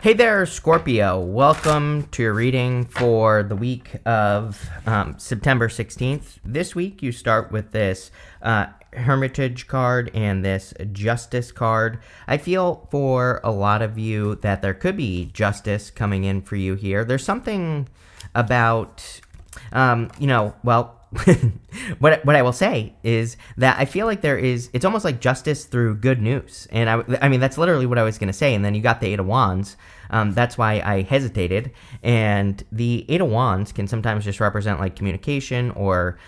Hey there, Scorpio. Welcome to your reading for the week of September 16th. This week, you start with this Hermitage card and this Justice card. I feel for a lot of you that there could be justice coming in for you here. There's something about, well, what I will say is that I feel like it's almost like justice through good news. And I mean, that's literally what I was going to say. And then you got the Eight of Wands. That's why I hesitated. And the Eight of Wands can sometimes just represent like communication or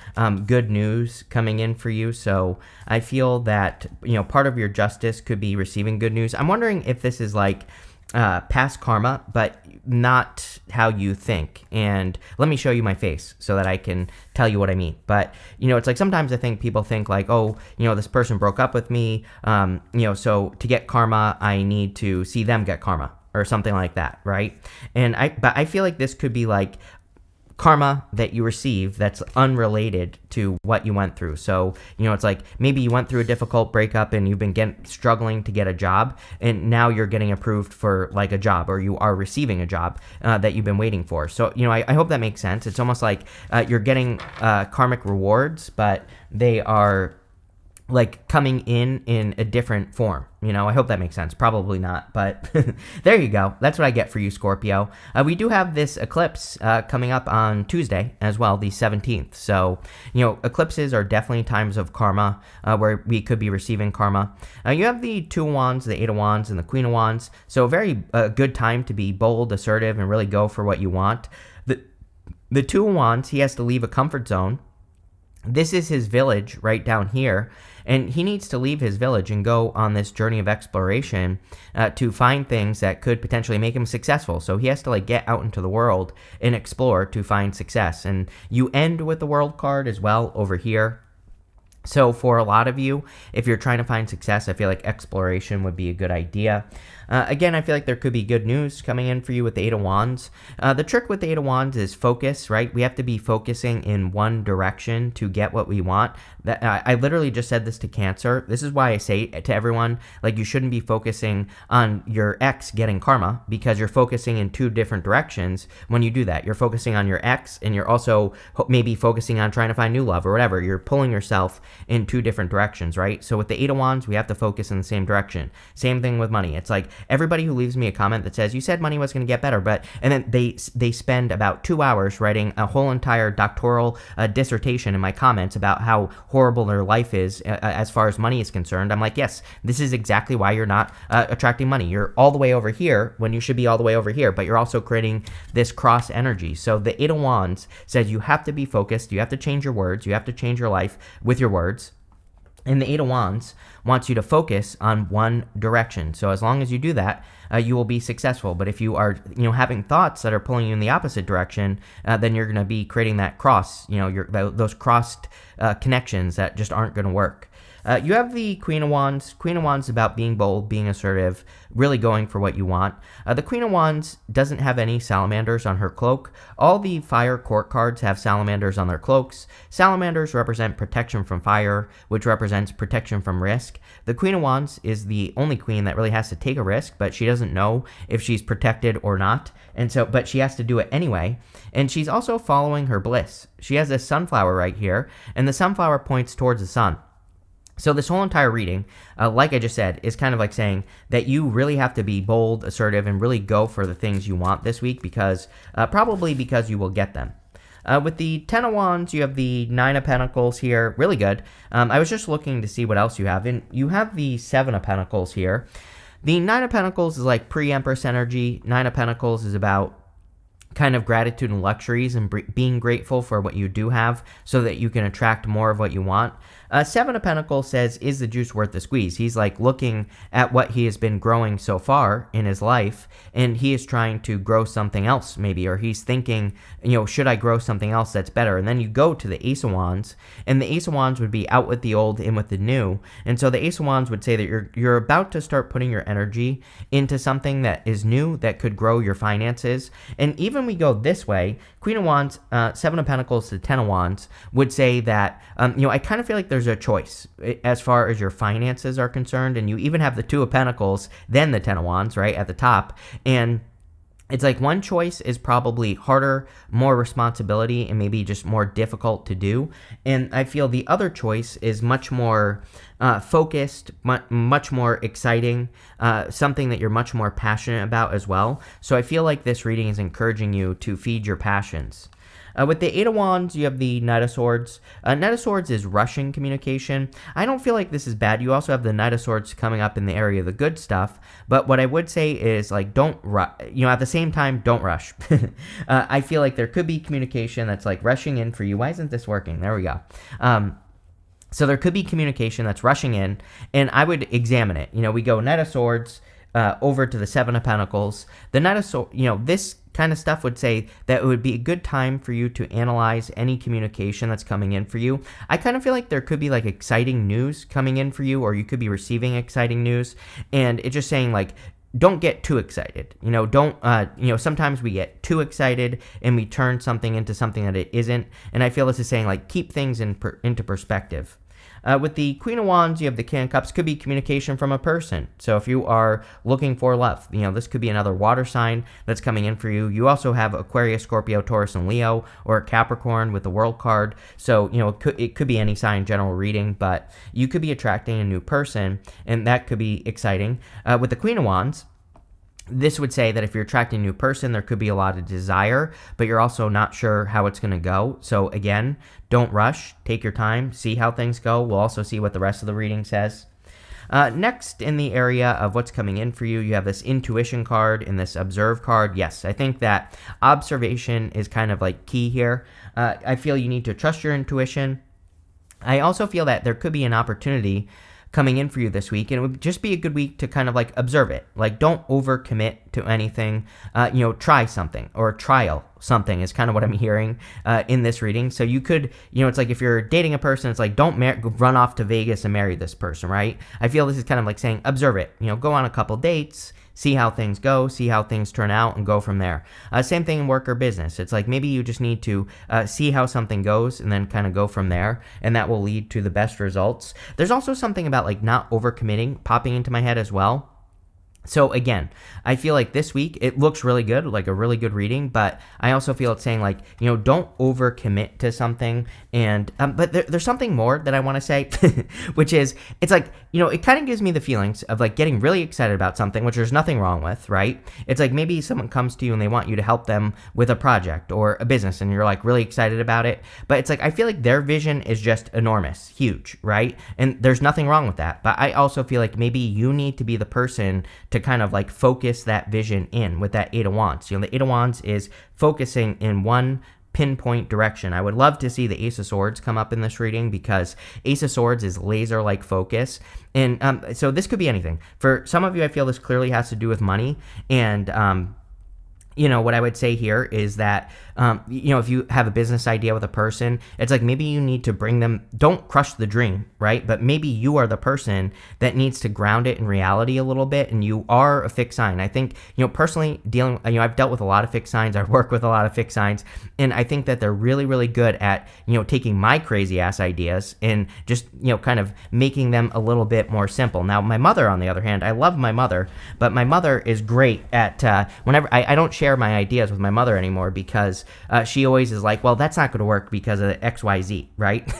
good news coming in for you. So I feel that, part of your justice could be receiving good news. I'm wondering if this is like past karma, but not how you think. And let me show you my face so that I can tell you what I mean. But, it's like sometimes I think people think like, oh, this person broke up with me. So to get karma, I need to see them get karma or something like that, right? But I feel like this could be like karma that you receive that's unrelated to what you went through. So, it's like maybe you went through a difficult breakup and you've been struggling to get a job, and now you're getting approved for like a job, or you are receiving a job that you've been waiting for. So, I hope that makes sense. It's almost like you're getting karmic rewards, but they are like coming in a different form. I hope that makes sense. Probably not, but there you go. That's what I get for you, Scorpio. We do have this eclipse coming up on Tuesday as well, the 17th. So, eclipses are definitely times of karma where we could be receiving karma. You have the Two of Wands, the Eight of Wands, and the Queen of Wands. So a very good time to be bold, assertive, and really go for what you want. The Two of Wands, he has to leave a comfort zone. This is his village right down here, and he needs to leave his village and go on this journey of exploration to find things that could potentially make him successful. So he has to like get out into the world and explore to find success. And you end with the World card as well over here. So for a lot of you, if you're trying to find success, I feel like exploration would be a good idea. Again, I feel like there could be good news coming in for you with the Eight of Wands. The trick with the Eight of Wands is focus, right? We have to be focusing in one direction to get what we want. I literally just said this to Cancer. This is why I say to everyone, like, you shouldn't be focusing on your ex getting karma, because you're focusing in two different directions when you do that. You're focusing on your ex, and you're also maybe focusing on trying to find new love or whatever. You're pulling yourself in two different directions, right? So with the Eight of Wands, we have to focus in the same direction. Same thing with money. It's like everybody who leaves me a comment that says, you said money was going to get better, and then they spend about 2 hours writing a whole entire doctoral dissertation in my comments about how horrible their life is as far as money is concerned. I'm like, yes, this is exactly why you're not attracting money. You're all the way over here when you should be all the way over here, but you're also creating this cross energy. So the Eight of Wands says you have to be focused, you have to change your words, you have to change your life with your words. And the Eight of Wands wants you to focus on one direction. So as long as you do that, you will be successful. But if you are, having thoughts that are pulling you in the opposite direction, then you're going to be creating that cross, those crossed connections that just aren't going to work. You have the Queen of Wands. Queen of Wands is about being bold, being assertive, really going for what you want. The Queen of Wands doesn't have any salamanders on her cloak. All the fire court cards have salamanders on their cloaks. Salamanders represent protection from fire, which represents protection from risk. The Queen of Wands is the only queen that really has to take a risk, but she doesn't know if she's protected or not. But she has to do it anyway. And she's also following her bliss. She has a sunflower right here, and the sunflower points towards the sun. So this whole entire reading, like I just said, is kind of like saying that you really have to be bold, assertive, and really go for the things you want this week, probably because you will get them. With the Ten of Wands, you have the Nine of Pentacles here. Really good. I was just looking to see what else you have. And you have the Seven of Pentacles here. The Nine of Pentacles is like pre-Empress energy. Nine of Pentacles is about kind of gratitude and luxuries and being grateful for what you do have so that you can attract more of what you want. Seven of Pentacles says, is the juice worth the squeeze? He's like looking at what he has been growing so far in his life, and he is trying to grow something else maybe, or he's thinking, should I grow something else that's better? And then you go to the Ace of Wands, and the Ace of Wands would be out with the old, in with the new. And so the Ace of Wands would say that you're about to start putting your energy into something that is new, that could grow your finances. And even we go this way, Queen of Wands, Seven of Pentacles to Ten of Wands would say that, I kind of feel like there's a choice as far as your finances are concerned. And you even have the Two of Pentacles, then the Ten of Wands, right, at the top. And it's like one choice is probably harder, more responsibility, and maybe just more difficult to do. And I feel the other choice is much more focused, much more exciting, something that you're much more passionate about as well. So I feel like this reading is encouraging you to feed your passions. With the Eight of Wands, you have the Knight of Swords. Knight of Swords is rushing communication. I don't feel like this is bad. You also have the Knight of Swords coming up in the area of the good stuff. But what I would say is, like, don't rush. At the same time, don't rush. I feel like there could be communication that's, like, rushing in for you. Why isn't this working? There we go. So there could be communication that's rushing in, and I would examine it. We go Knight of Swords over to the Seven of Pentacles. The Knight of Swords, this kind of stuff would say that it would be a good time for you to analyze any communication that's coming in for you. I kind of feel like there could be like exciting news coming in for you, or you could be receiving exciting news, and it's just saying like, don't get too excited. Sometimes we get too excited and we turn something into something that it isn't. And I feel this is saying like, keep things into perspective. With the Queen of Wands, you have the King of Cups. Could be communication from a person. So if you are looking for love, this could be another water sign that's coming in for you. You also have Aquarius, Scorpio, Taurus, and Leo, or Capricorn with the World card. So, it could be any sign, general reading, but you could be attracting a new person, and that could be exciting. With the Queen of Wands, this would say that if you're attracting a new person, there could be a lot of desire, but you're also not sure how it's going to go. So again, don't rush. Take your time. See how things go. We'll also see what the rest of the reading says. Next, in the area of what's coming in for you, you have this intuition card and this observe card. Yes, I think that observation is kind of like key here. I feel you need to trust your intuition. I also feel that there could be an opportunity coming in for you this week, and it would just be a good week to kind of like observe it. Like, don't overcommit to anything. Try something, or trial something is kind of what I'm hearing in this reading. So you could, it's like if you're dating a person, it's like, don't run off to Vegas and marry this person, right? I feel this is kind of like saying, observe it. Go on a couple dates, see how things go, see how things turn out, and go from there. Same thing in work or business. It's like maybe you just need to see how something goes and then kind of go from there, and that will lead to the best results. There's also something about like not overcommitting popping into my head as well. So again, I feel like this week it looks really good, like a really good reading, but I also feel it's saying like, don't overcommit to something. And but there's something more that I want to say, which is, it's like, it kind of gives me the feelings of like getting really excited about something, which there's nothing wrong with, right? It's like maybe someone comes to you and they want you to help them with a project or a business, and you're like really excited about it. But it's like, I feel like their vision is just enormous, huge, right? And there's nothing wrong with that. But I also feel like maybe you need to be the person to kind of like focus that vision in with that Eight of Wands. The Eight of Wands is focusing in one pinpoint direction. I would love to see the Ace of Swords come up in this reading, because Ace of Swords is laser-like focus. And so this could be anything. For some of you, I feel this clearly has to do with money. And what I would say here is that, if you have a business idea with a person, it's like maybe you need to bring them, don't crush the dream, right? But maybe you are the person that needs to ground it in reality a little bit, and you are a fixed sign. I think, personally I've dealt with a lot of fixed signs. I work with a lot of fixed signs, and I think that they're really, really good at, taking my crazy ass ideas and just, kind of making them a little bit more simple. Now, my mother, on the other hand, I love my mother, but my mother is great at, whenever I don't share my ideas with my mother anymore, because she always is like, well, that's not going to work because of XYZ, right?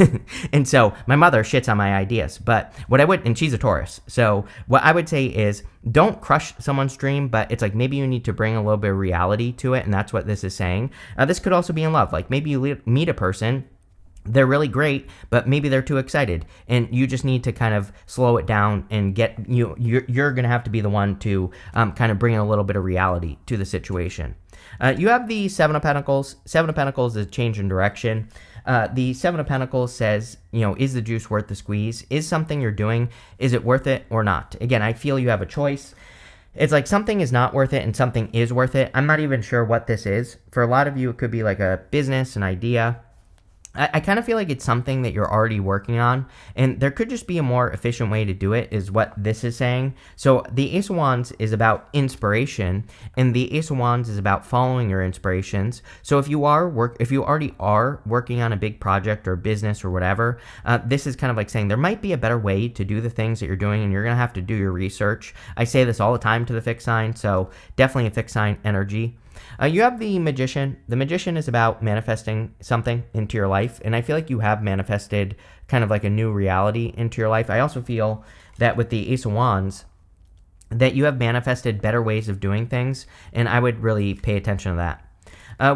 And so my mother shits on my ideas. But and she's a Taurus. So what I would say is, don't crush someone's dream, but it's like maybe you need to bring a little bit of reality to it. And that's what this is saying. This could also be in love. Like maybe you meet a person, they're really great, but maybe they're too excited, and you just need to kind of slow it down and you're going to have to be the one to kind of bring a little bit of reality to the situation. You have the Seven of Pentacles. Seven of Pentacles is change in direction. The Seven of Pentacles says, is the juice worth the squeeze? Is something you're doing, is it worth it or not? Again, I feel you have a choice. It's like something is not worth it and something is worth it. I'm not even sure what this is. For a lot of you, it could be like a business, an idea. I kind of feel like it's something that you're already working on, and there could just be a more efficient way to do it, is what this is saying. So the Ace of Wands is about inspiration, and the Ace of Wands is about following your inspirations. So if you already are working on a big project or business or whatever, this is kind of like saying there might be a better way to do the things that you're doing, and you're gonna have to do your research. I say this all the time to the fixed sign, so definitely a fixed sign energy. You have the Magician. The Magician is about manifesting something into your life, and I feel like you have manifested kind of like a new reality into your life. I also feel that with the Ace of Wands, that you have manifested better ways of doing things, and I would really pay attention to that.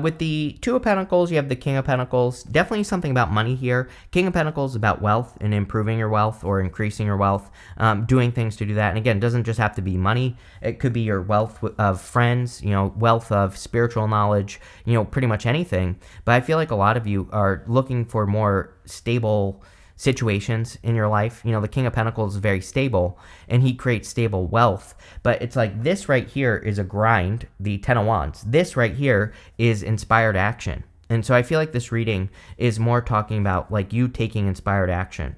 With the Two of Pentacles, you have the King of Pentacles. Definitely something about money here. King of Pentacles is about wealth and improving your wealth or increasing your wealth, doing things to do that. And again, it doesn't just have to be money. It could be your wealth of friends, wealth of spiritual knowledge, pretty much anything. But I feel like a lot of you are looking for more stable situations in your life. The King of Pentacles is very stable, and he creates stable wealth. But it's like this right here is a grind, the Ten of Wands. This right here is inspired action. And so I feel like this reading is more talking about like you taking inspired action.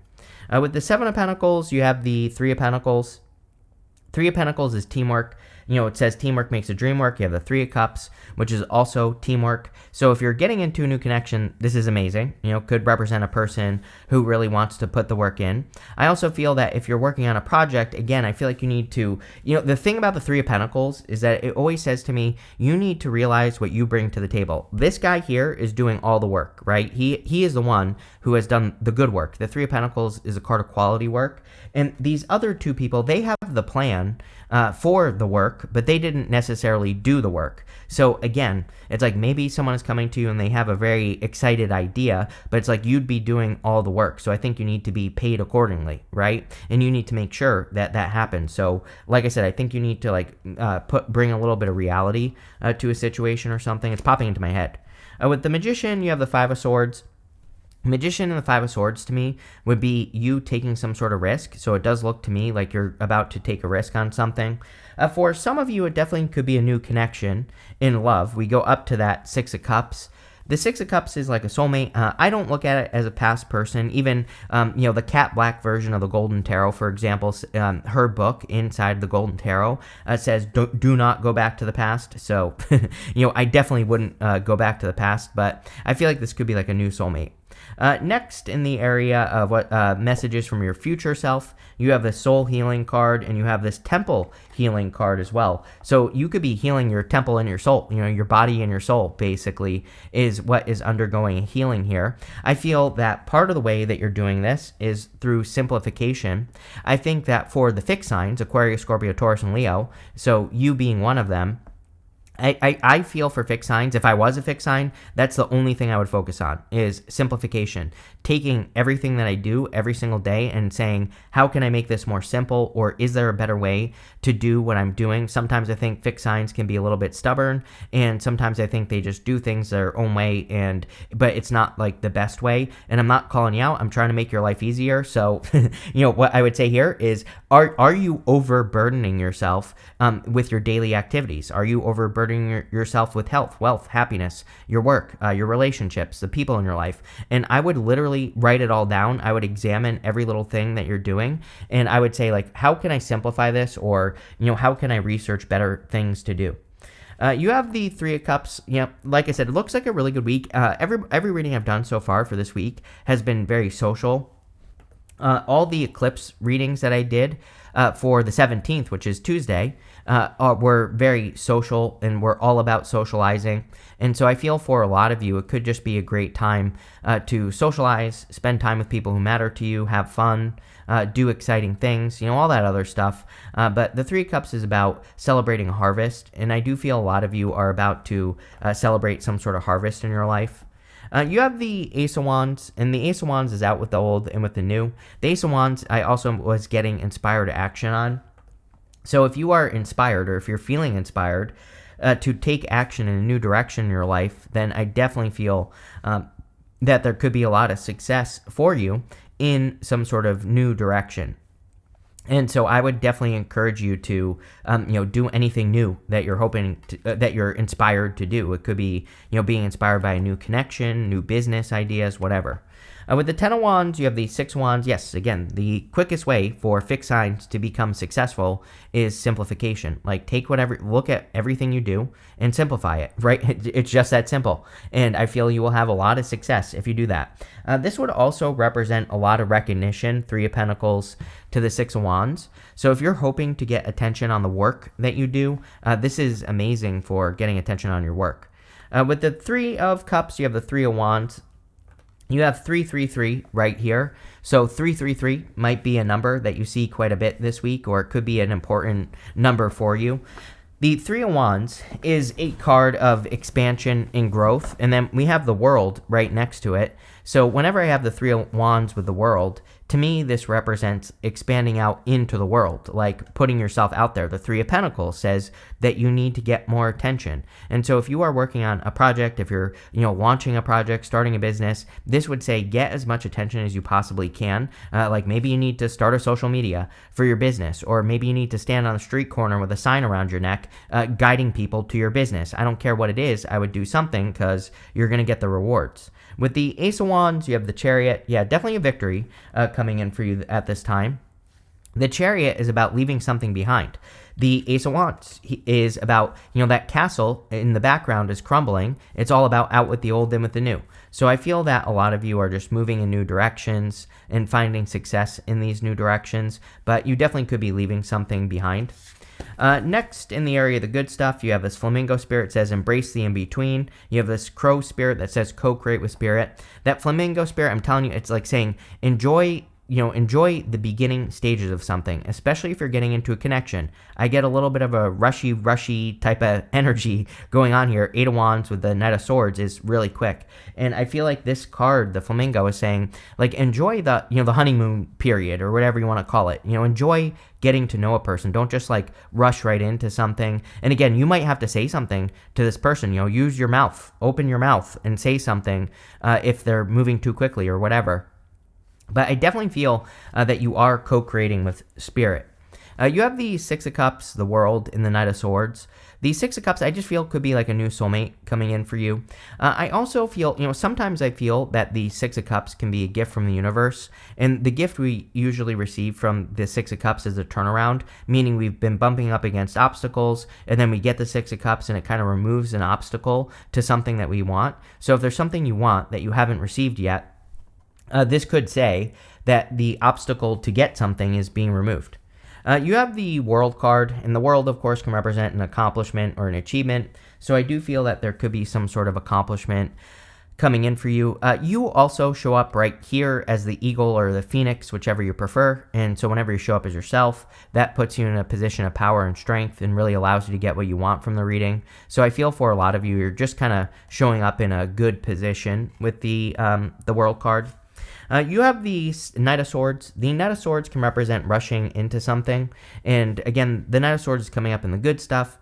With the Seven of Pentacles, you have the Three of Pentacles. Three of Pentacles is teamwork. It says teamwork makes a dream work. You have the Three of Cups, which is also teamwork. So if you're getting into a new connection, this is amazing. Could represent a person who really wants to put the work in. I also feel that if you're working on a project, again, I feel like you need to, the thing about the Three of Pentacles is that it always says to me, you need to realize what you bring to the table. This guy here is doing all the work, right? He is the one who has done the good work. The Three of Pentacles is a card of quality work. And these other two people, they have the plan for the work, but they didn't necessarily do the work. So again, it's like maybe someone is coming to you and they have a very excited idea, but it's like you'd be doing all the work. So I think you need to be paid accordingly, right? And you need to make sure that that happens. So like I said, I think you need to bring a little bit of reality to a situation or something. It's popping into my head. With the Magician, you have the Five of Swords. Magician and the Five of Swords to me would be you taking some sort of risk. So it does look to me like you're about to take a risk on something. For some of you, it definitely could be a new connection in love. We go up to that Six of Cups. The Six of Cups is like a soulmate. I don't look at it as a past person. Even, the Cat Black version of the Golden Tarot, for example, her book inside the Golden Tarot says, do not go back to the past. So, I definitely wouldn't go back to the past, but I feel like this could be like a new soulmate. Next, in the area of what messages from your future self, you have the Soul Healing card, and you have this Temple Healing card as well. So you could be healing your temple and your soul. Your body and your soul, basically, is what is undergoing healing here. I feel that part of the way that you're doing this is through simplification. I think that for the fixed signs, Aquarius, Scorpio, Taurus, and Leo, so you being one of them, I feel for fixed signs, if I was a fixed sign, that's the only thing I would focus on is simplification. Taking everything that I do every single day and saying, how can I make this more simple? Or is there a better way to do what I'm doing? Sometimes I think fixed signs can be a little bit stubborn, and sometimes I think they just do things their own way, but it's not like the best way. And I'm not calling you out. I'm trying to make your life easier. So, what I would say here is, are you overburdening yourself with your daily activities? Are you overburdening yourself with health, wealth, happiness, your work, your relationships, the people in your life? And I would literally write it all down. I would examine every little thing that you're doing, and I would say, like, how can I simplify this? Or, how can I research better things to do? You have the Three of Cups. Like I said, it looks like a really good week. Every reading I've done so far for this week has been very social. All the eclipse readings that I did for the 17th, which is Tuesday, were very social, and were all about socializing. And so I feel for a lot of you, it could just be a great time to socialize, spend time with people who matter to you, have fun, do exciting things, all that other stuff. But the Three of Cups is about celebrating a harvest, and I do feel a lot of you are about to celebrate some sort of harvest in your life. You have the Ace of Wands, and the Ace of Wands is out with the old and with the new. The Ace of Wands, I also was getting inspired action on. So if you are inspired, or if you're feeling inspired to take action in a new direction in your life, then I definitely feel that there could be a lot of success for you in some sort of new direction. And so I would definitely encourage you to, do anything new that you're hoping to, that you're inspired to do. It could be, being inspired by a new connection, new business ideas, whatever. With the 10 of Wands, you have the 6 of Wands. Yes, again, the quickest way for fixed signs to become successful is simplification. Like, look at everything you do and simplify it, right? It's just that simple. And I feel you will have a lot of success if you do that. This would also represent a lot of recognition, 3 of Pentacles to the 6 of Wands. So if you're hoping to get attention on the work that you do, this is amazing for getting attention on your work. With the 3 of Cups, you have the 3 of Wands. You have 333 right here. So 333 might be a number that you see quite a bit this week, or it could be an important number for you. The 3 of Wands is a card of expansion and growth, and then we have the World right next to it. So whenever I have the 3 of Wands with the World, to me, this represents expanding out into the world, like putting yourself out there. The 3 of Pentacles says that you need to get more attention. And so if you are working on a project, if you're, launching a project, starting a business, this would say get as much attention as you possibly can. Like maybe you need to start a social media for your business, or maybe you need to stand on a street corner with a sign around your neck, guiding people to your business. I don't care what it is. I would do something because you're going to get the rewards. With the Ace of Wands, you have the Chariot. Yeah, definitely a victory coming in for you at this time. The Chariot is about leaving something behind. The Ace of Wands is about, that castle in the background is crumbling. It's all about out with the old, in with the new. So I feel that a lot of you are just moving in new directions and finding success in these new directions, but you definitely could be leaving something behind. Next, in the area of the good stuff, you have this flamingo spirit that says embrace the in-between. You have this crow spirit that says co-create with spirit. That flamingo spirit, I'm telling you, it's like saying enjoy the beginning stages of something, especially if you're getting into a connection. I get a little bit of a rushy type of energy going on here. 8 of Wands with the Knight of Swords is really quick. And I feel like this card, the flamingo, is saying, like, enjoy the, the honeymoon period, or whatever you want to call it. Enjoy getting to know a person. Don't just like rush right into something. And again, you might have to say something to this person. Use your mouth, open your mouth and say something if they're moving too quickly or whatever. But I definitely feel that you are co-creating with spirit. You have the 6 of Cups, the World, and the Knight of Swords. The 6 of Cups, I just feel could be like a new soulmate coming in for you. I also feel, sometimes I feel that the 6 of Cups can be a gift from the universe. And the gift we usually receive from the 6 of Cups is a turnaround, meaning we've been bumping up against obstacles, and then we get the 6 of Cups, and it kind of removes an obstacle to something that we want. So if there's something you want that you haven't received yet, this could say that the obstacle to get something is being removed. You have the World card, and the World, of course, can represent an accomplishment or an achievement. So I do feel that there could be some sort of accomplishment coming in for you. You also show up right here as the eagle or the phoenix, whichever you prefer. And so whenever you show up as yourself, that puts you in a position of power and strength and really allows you to get what you want from the reading. So I feel for a lot of you, you're just kind of showing up in a good position with the World card. You have the Knight of Swords. The Knight of Swords can represent rushing into something. And again, the Knight of Swords is coming up in the good stuff.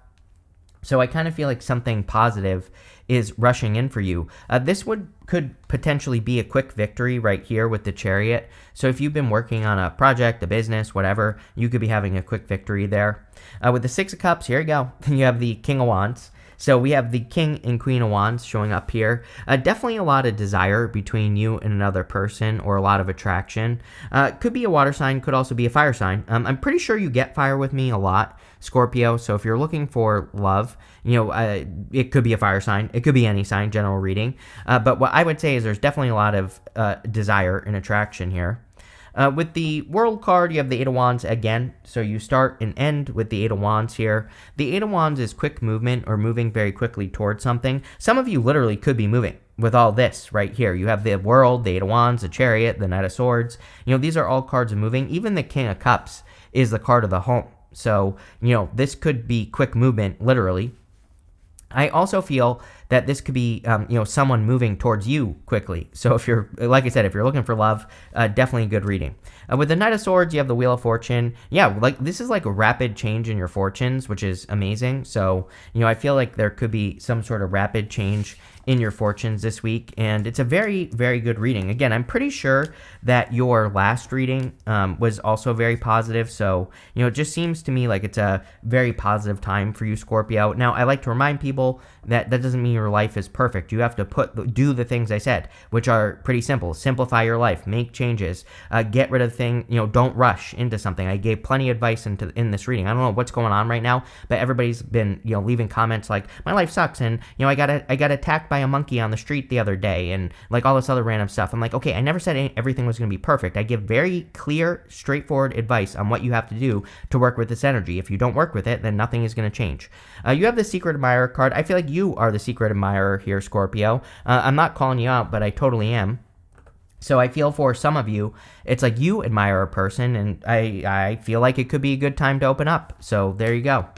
So I kind of feel like something positive is rushing in for you. This could potentially be a quick victory right here with the Chariot. So if you've been working on a project, a business, whatever, you could be having a quick victory there. With the 6 of Cups, here you go. Then you have the King of Wands. So we have the King and Queen of Wands showing up here. Definitely a lot of desire between you and another person, or a lot of attraction. Could be a water sign, could also be a fire sign. I'm pretty sure you get fire with me a lot, Scorpio. So if you're looking for love, it could be a fire sign. It could be any sign, general reading. But what I would say is there's definitely a lot of desire and attraction here. With the World card, you have the 8 of Wands again. So you start and end with the 8 of Wands here. The 8 of Wands is quick movement, or moving very quickly towards something. Some of you literally could be moving with all this right here. You have the World, the 8 of Wands, the Chariot, the Knight of Swords. These are all cards of moving. Even the King of Cups is the card of the home. So, this could be quick movement, literally. I also feel that this could be, someone moving towards you quickly. So if you're, like I said, if you're looking for love, definitely good reading. With the Knight of Swords, you have the Wheel of Fortune. Yeah, like this is like a rapid change in your fortunes, which is amazing. So, I feel like there could be some sort of rapid change in your fortunes this week, and it's a very, very good reading. Again, I'm pretty sure that your last reading was also very positive, so it just seems to me like it's a very positive time for you, Scorpio. Now, I like to remind people that doesn't mean your life is perfect. You have to do the things I said, which are pretty simple. Simplify your life, make changes, get rid of thing. Don't rush into something. I gave plenty of advice in this reading. I don't know what's going on right now, but everybody's been leaving comments like my life sucks, and I got attacked by a monkey on the street the other day, and like all this other random stuff. I'm like, okay, I never said everything was going to be perfect. I give very clear, straightforward advice on what you have to do to work with this energy. If you don't work with it, then nothing is going to change. You have the Secret Admirer card. I feel like you are the secret admirer here, Scorpio. I'm not calling you out, but I totally am. So I feel for some of you, it's like you admire a person, and I feel like it could be a good time to open up. So there you go.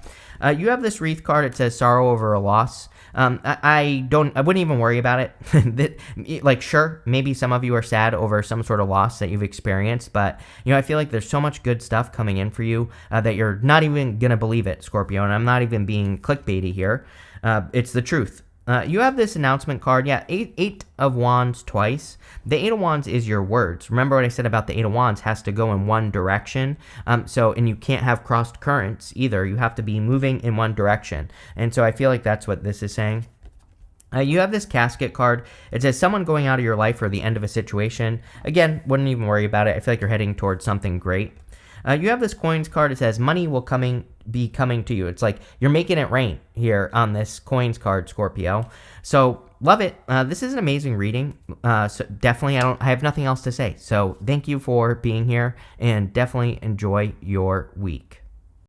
You have this Wreath card. It says sorrow over a loss. I wouldn't even worry about it. Like, sure, maybe some of you are sad over some sort of loss that you've experienced, but, I feel like there's so much good stuff coming in for you that you're not even going to believe it, Scorpio, and I'm not even being clickbaity here. It's the truth. You have this announcement card. Yeah, eight of Wands twice. The Eight of Wands is your words. Remember what I said about the Eight of Wands has to go in one direction. And you can't have crossed currents either. You have to be moving in one direction. And so I feel like that's what this is saying. You have this Casket card. It says someone going out of your life or the end of a situation. Again, wouldn't even worry about it. I feel like you're heading towards something great. You have this Coins card. It says money will be coming to you. It's like you're making it rain here on this Coins card, Scorpio. So love it. This is an amazing reading. So definitely, I have nothing else to say. So thank you for being here, and definitely enjoy your week.